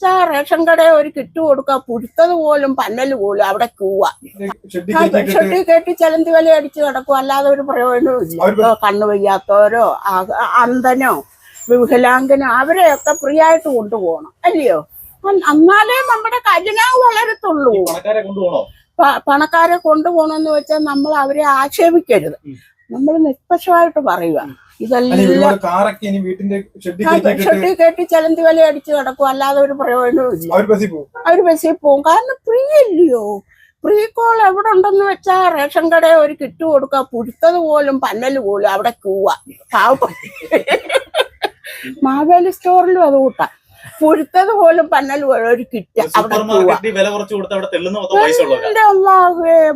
വെച്ചാ റേഷൻ കടയിൽ ഒരു കിറ്റ് കൊടുക്കുക, പുഴുത്തത് പോലും പന്നല് പോലും അവിടെ കൂവാ. ഷെട്ടി കെട്ടി ചലന്തി വല അടിച്ച് കിടക്കും, അല്ലാതെ ഒരു പ്രയോജനവും ഇല്ല. കണ്ണു വയ്യാത്തവരോ അന്ധനോ വികലാംഗനോ അവരെയൊക്കെ ഫ്രീ ആയിട്ട് കൊണ്ടുപോകണം, അല്ലയോ? എന്നാലേ നമ്മുടെ ഖജനാവ് വളരത്തുള്ളൂ. പണക്കാരെ കൊണ്ടുപോകണമെന്ന് വെച്ചാൽ നമ്മൾ അവരെ ആക്ഷേപിക്കരുത്, നമ്മൾ നിഷ്പക്ഷമായിട്ട് പറയുക. ഇതെല്ലാം ഷെട്ടി കെട്ടി ചലന്തി വല അടിച്ച് കിടക്കും, അല്ലാതെ ഒരു പ്രയോജനവും ഇല്ല. അവര് ബസ്സിൽ പോകും, കാരണം ഫ്രീ ഇല്ലയോ. ഫ്രീ കോൾ എവിടെ ഉണ്ടെന്ന് വെച്ചാ റേഷൻ കടയിൽ ഒരു കിറ്റ് കൊടുക്കുക, പുഴുത്തത് പോലും പന്നല് പോലും അവിടെ കൂവാ. മാവേലി സ്റ്റോറിലും അത് കൂട്ടാ, പുഴുത്തത് പോലും പന്നൽ പോലും ഒരു കിറ്റ് അവിടെ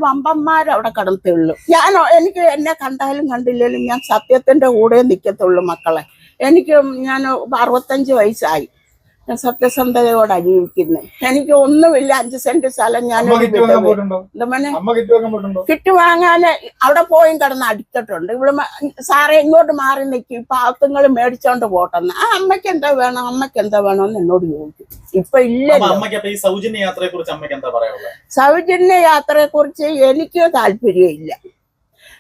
വമ്പന്മാരവിടെ കിടന്ന് തെള്ളും. എനിക്ക് എന്നെ കണ്ടാലും കണ്ടില്ലേലും ഞാൻ സത്യത്തിന്റെ കൂടെ നിൽക്കത്തുള്ളൂ മക്കളെ. ഞാൻ 65 വയസ്സായി, ഞാൻ സത്യസന്ധതയോടെ ജീവിക്കുന്നത്. എനിക്ക് ഒന്നുമില്ല, 5 സെന്റ് സ്ഥലം ഞാൻ കിറ്റ് വാങ്ങാന് അവിടെ പോയി കിടന്ന് അടിച്ചിട്ടുണ്ട്. ഇവിടെ സാറേ ഇങ്ങോട്ട് മാറി നിൽക്കും, പാവത്തുങ്ങൾ മേടിച്ചോണ്ട് പോട്ടെന്ന്. ആ അമ്മയ്ക്ക് എന്താ വേണം, അമ്മയ്ക്ക് എന്താ വേണമെന്ന് എന്നോട് ചോദിക്കും. ഇപ്പൊ ഇല്ല. സൗജന്യ യാത്രയെ കുറിച്ച് എനിക്ക് താല്പര്യമില്ല.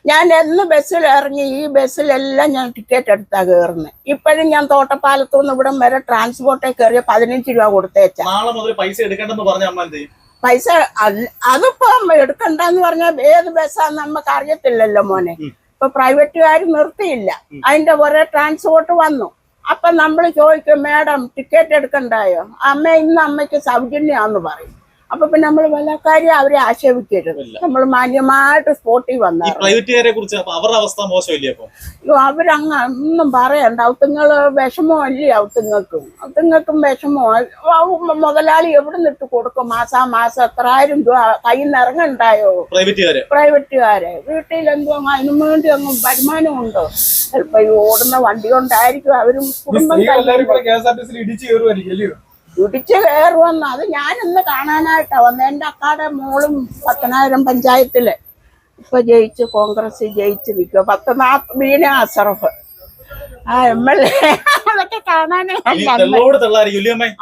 ഞാൻ എന്ന് ബസ്സിൽ ഇറങ്ങി ഈ ബസ്സിലെല്ലാം ഞാൻ ടിക്കറ്റ് എടുത്താ കയറുന്നത്. ഇപ്പോഴും ഞാൻ തോട്ടപ്പാലത്തുനിന്ന് ഇവിടം വരെ ട്രാൻസ്പോർട്ടിൽ കയറിയ 15 രൂപ കൊടുത്തേച്ചാ. പൈസ അതിപ്പോ എടുക്കണ്ടെന്ന് പറഞ്ഞാൽ ഏത് ബസ്സാന്ന് നമുക്ക് അറിയത്തില്ലല്ലോ മോനെ. ഇപ്പൊ പ്രൈവറ്റുകാർ നിർത്തിയില്ല, അതിന്റെ കുറെ ട്രാൻസ്പോർട്ട് വന്നു. അപ്പൊ നമ്മൾ ചോദിക്കും, മേഡം ടിക്കറ്റ് എടുക്കണ്ടായോ? അമ്മ ഇന്ന് അമ്മയ്ക്ക് സൗജന്യാന്ന് പറയും. അപ്പൊ പിന്നെ നമ്മൾ വല്ലക്കാരി അവരെ ആക്ഷേപിക്കരുത്, നമ്മൾ മാന്യമായിട്ട് സ്പോട്ടിൽ വന്നാൽ. അവരങ്ങ ഒന്നും പറയണ്ട. ഔത്തുങ്ങള് വിഷമല്ലേ, ഔത്തുങ്ങൾക്കും വിഷമോ. മുതലാളി എവിടെ നിന്നിട്ട് കൊടുക്കും? മാസം എത്രായിരം രൂപ കയ്യിൽ നിന്ന് ഇറങ്ങണ്ടായോ പ്രൈവറ്റുകാരെ? വീട്ടിൽ എന്തോ അതിനു വേണ്ടി അങ്ങ് വരുമാനമുണ്ടോ? ചിലപ്പോ ഈ ഓടുന്ന വണ്ടി കൊണ്ടായിരിക്കും അവരും കുടുംബം ഇടിച്ച് കയറുവന്ന്. അത് ഞാനിന്ന് കാണാനായിട്ടാ വന്നത്. എന്റെ അക്കാടെ മോളും 10,000 പഞ്ചായത്തില് ഇപ്പൊ ജയിച്ച്, കോൺഗ്രസ് ജയിച്ച് നിൽക്കുക. 10 ബീന അസറഫ് MLA അതൊക്കെ കാണാനേ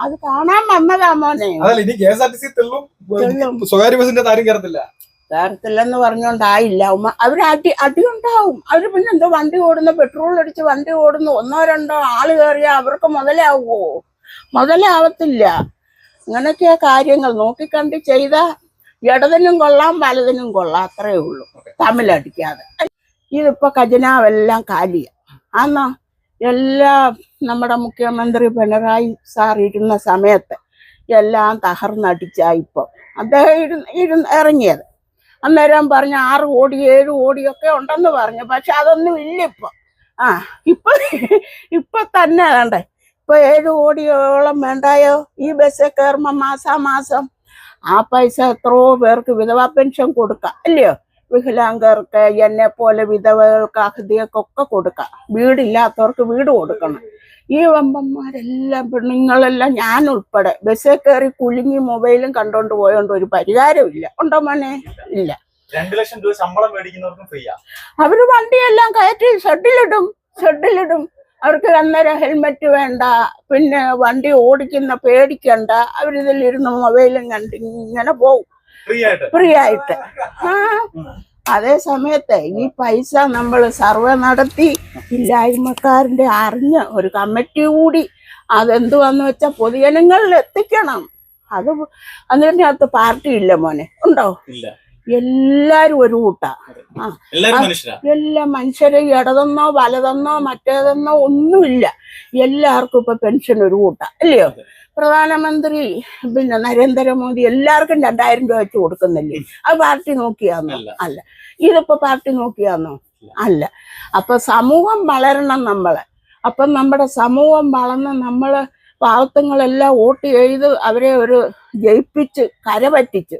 അത് കാണാൻ വന്നതാ മോനെ. കയറത്തില്ലെന്ന് പറഞ്ഞോണ്ടായില്ല. അവര് അടിയുണ്ടാവും. അവര് പിന്നെ എന്തോ വണ്ടി ഓടുന്നു, പെട്രോൾ അടിച്ച് വണ്ടി ഓടുന്നു, 1-2 ആള് കയറിയാ അവർക്ക് മുതലാവോ? മുതലാവത്തില്ല. അങ്ങനൊക്കെയാ കാര്യങ്ങൾ. നോക്കിക്കണ്ട് ചെയ്ത ഇടതിനും കൊള്ളാം വലതിനും കൊള്ളാം, അത്രേ ഉള്ളൂ, തമ്മിലടിക്കാതെ. ഇതിപ്പോ ഖജനാവെല്ലാം കാലിയ ആന്നോ. എല്ലാം നമ്മുടെ മുഖ്യമന്ത്രി പിണറായി സാർ ഇരുന്ന സമയത്ത് എല്ലാം തകർന്നടിച്ചായിപ്പോ അദ്ദേഹം ഇറങ്ങിയത്. അന്നേരം പറഞ്ഞ 6 കോടി 7 കോടിയൊക്കെ ഉണ്ടെന്ന് പറഞ്ഞു. പക്ഷെ അതൊന്നും ഇല്ല ഇപ്പൊ. ഇപ്പൊ തന്നെ വേണ്ടേ, ഇപ്പൊ 7 കോടിയോളം വേണ്ടായോ ഈ ബസ്സിൽ കയറുമ്പോ മാസം ആ പൈസ എത്രയോ പേർക്ക് വിധവാ പെൻഷൻ കൊടുക്കാം, അല്ലയോ? വികലാംഗർക്ക്, എന്നെ പോലെ വിധവകൾക്ക്, അഹതികൾക്കൊക്കെ കൊടുക്കാം. വീടില്ലാത്തവർക്ക് വീട് കൊടുക്കണം. ഈ വമ്പന്മാരെല്ലാം, പെണ്ണുങ്ങളെല്ലാം, ഞാൻ ഉൾപ്പെടെ ബസ്സിൽ കയറി കുലുങ്ങി മൊബൈലും കണ്ടോണ്ട് പോയോണ്ട് ഒരു പരിഹാരമില്ല. ഉണ്ടോ മോനെ? ഇല്ല. 2 ലക്ഷം രൂപ ശമ്പളം മേടിക്കുന്നവർക്കും ഫ്രീയാ. അവര് വണ്ടിയെല്ലാം കയറ്റി ഷെഡിലിടും. അവർക്ക് അന്നേരം ഹെൽമെറ്റ് വേണ്ട, പിന്നെ വണ്ടി ഓടിക്കുന്ന പേടിക്കണ്ട. അവരിതിലിരുന്ന് മൊബൈലും കണ്ട് ഇങ്ങനെ പോകും ഫ്രീ ആയിട്ട്. അതേ സമയത്ത് ഈ പൈസ നമ്മൾ സർവേ നടത്തി ഇല്ലായ്മക്കാരൻ്റെ അറിഞ്ഞ ഒരു കമ്മിറ്റി കൂടി അതെന്തുവാന്ന് വെച്ചാൽ പൊതുജനങ്ങളിൽ എത്തിക്കണം. അതിനകത്ത് പാർട്ടി ഇല്ല മോനെ, ഉണ്ടോ? എല്ലാരും ഒരു കൂട്ടാ. എല്ലാ മനുഷ്യരും ഇടതെന്നോ വലതെന്നോ മറ്റേതെന്നോ ഒന്നുമില്ല. എല്ലാവർക്കും ഇപ്പൊ പെൻഷൻ ഒരു കൂട്ടാ, അല്ലയോ? പ്രധാനമന്ത്രി പിന്നെ നരേന്ദ്രമോദി എല്ലാവർക്കും 2000 രൂപ വെച്ച് കൊടുക്കുന്നില്ലേ? അത് പാർട്ടി നോക്കിയാന്നോ? അല്ല. ഇതിപ്പോ പാർട്ടി നോക്കിയാന്നോ? അല്ല. അപ്പൊ സമൂഹം വളരണം നമ്മളെ. അപ്പം നമ്മുടെ സമൂഹം വളർന്ന് നമ്മള് പാവത്തങ്ങളെല്ലാം വോട്ട് ചെയ്ത് അവരെ ഒരു ജയിപ്പിച്ച് കരപറ്റിച്ച്